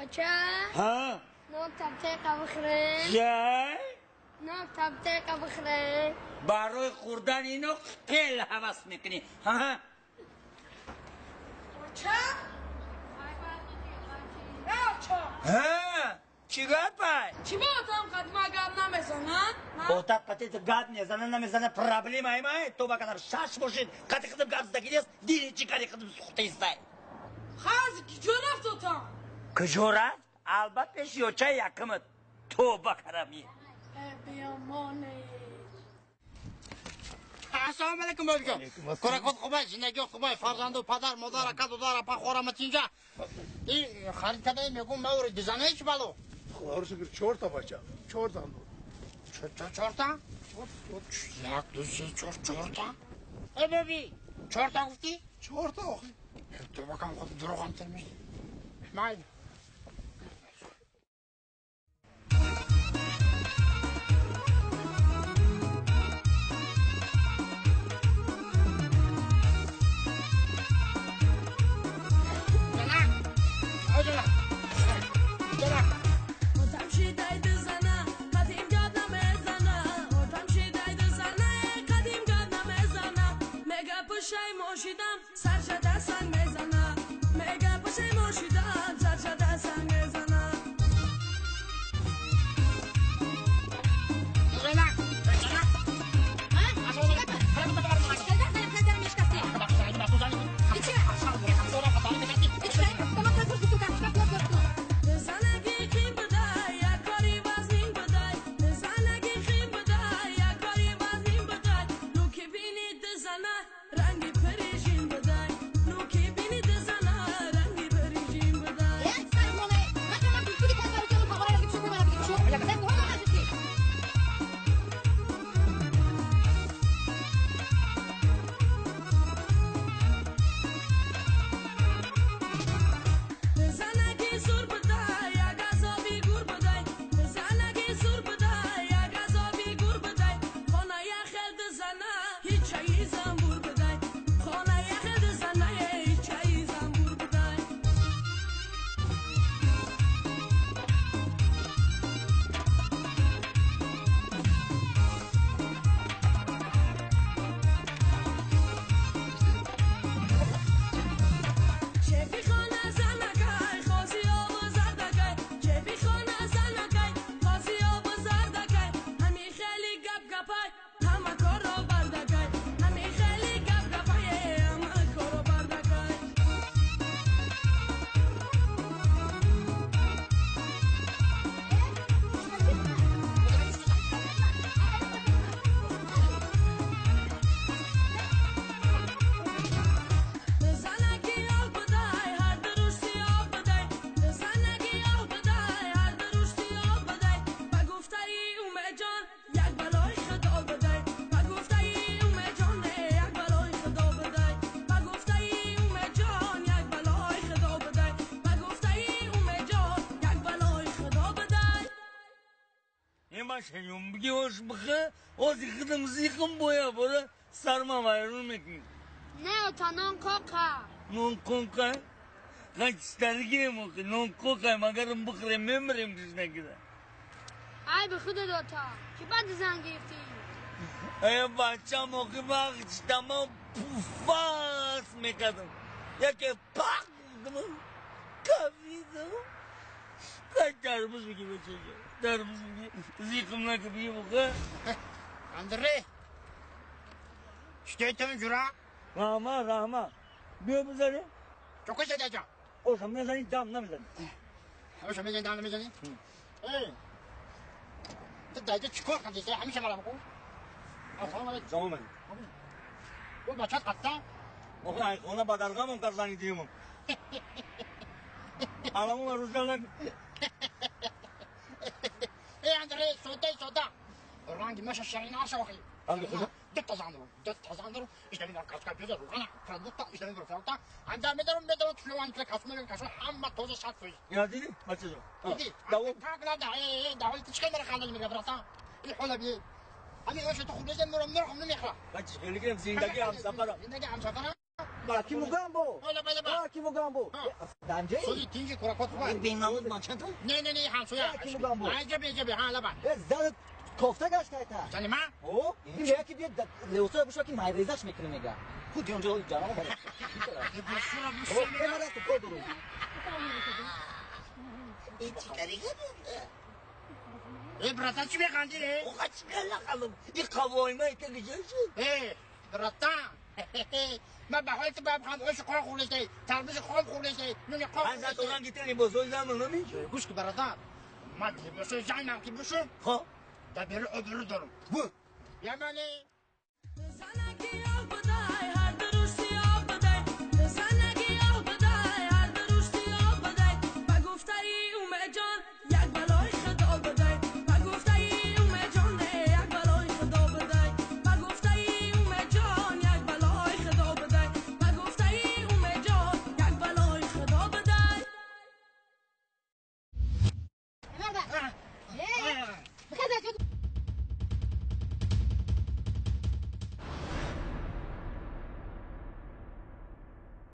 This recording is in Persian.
بچه ها نوک تبتیقه بخره جای نوک تبتیقه بخره برای خوردن اینو خیلی حوض میکنی ها بچه ها چی گپای چی با اتام قدیما گرد نمیزنن؟ اوتاق قطعی گاد میزنه نمیزنه پرابلم ای تو با کنار شش باشید قطعی خدم گرد زدگی نیست دیری چی کاری خدم سخته ایستای خازی کجا رفت اتام؟ کجا رفت؟ البته شیوچه یکمت تو بکرمی بیامانه السلام علیکم بابا کار خود خوبه زندگی خوبه فرزند و پدر مادر کد و داره پا خورمت اینجا این خرید کده میگم مورد بزنه چی بالو خدا رو شکر 4 تا بچه 4 تا چهار تا یک دو سه چهار تا ای بابی 4 تا گفتی 4 تا آخه تو بکن خود دروغ هم ترمی مایل شنیم بگیوش بخه آزی خدم زیخم بایا برا سرما وایرون میکنی نه تا نان کوکا نون کوکا خیلی سترگی موقع نون کوکا مگرم بخره میمریم کش نگیره ای به خود دوتا که بعد زن گرفتی ای بچه موقع وقت تمام پوفاس میکردم یکی پاک بودم کافیدم خیلی درمز بگی بچه درمز بگی زیخم نکه بگی موقع اندره شتیتم جورا رحمه بیا بزنی تو کجا دیجا اوشم نزنی دم نمیزنی اوشم میزنی دم نمیزنی ای تو دیجا چیکار کردی همیشه مرا بگو السلام علیکم زمان اون بچه‌ت قطعا آقا ایخونه بدرگاه منکر زنی دیمم علامو روزگار نکن ای اندره سودا رنگی ماشه شیرین عاشق اخی رنگی خوشا دت زندرو işlerin arkasına bir ruhana produkta işlerin ruhana anda medarım tülüvan kle kasmıyor kasmıyor amma toza satıyor ya dedi maçı dedi takla da davul tişkeler kanal mi gabrata الحوله بيه انا ايش تخرج لازم نروح نروح نخرا kaç gelikem zindagi am safara زندگی هم سفره Aki Mugambo. Öyle böyle. Aki Mugambo. Dance. Soy tinci kurakot kubai. این بیناموز من چند تا؟ Ne hansuya. Aki Mugambo. Acaba ha laba. زد کوفته گشت تا. Salima. او این یکی بیاد لوسا بشو که مایریزش میکنه میگه. خود اونجا جانم بره. Şura bu او şey. اینا تو کد رو. این چی کاری کنه؟ Brata çibe kandire. او خواهد چی کلا خلوم این قوای ما ایتا گجه شد Brata. من بحالت باب خام ايش قرا خولشتي تربيش قوم خولشتي نوني قوم هنزا توران گیتنی بزرگ زمان نمیشه گوش که برادر ما دیگه بشه جانم که بشه خب تا بره öbürü durum بو Yemeni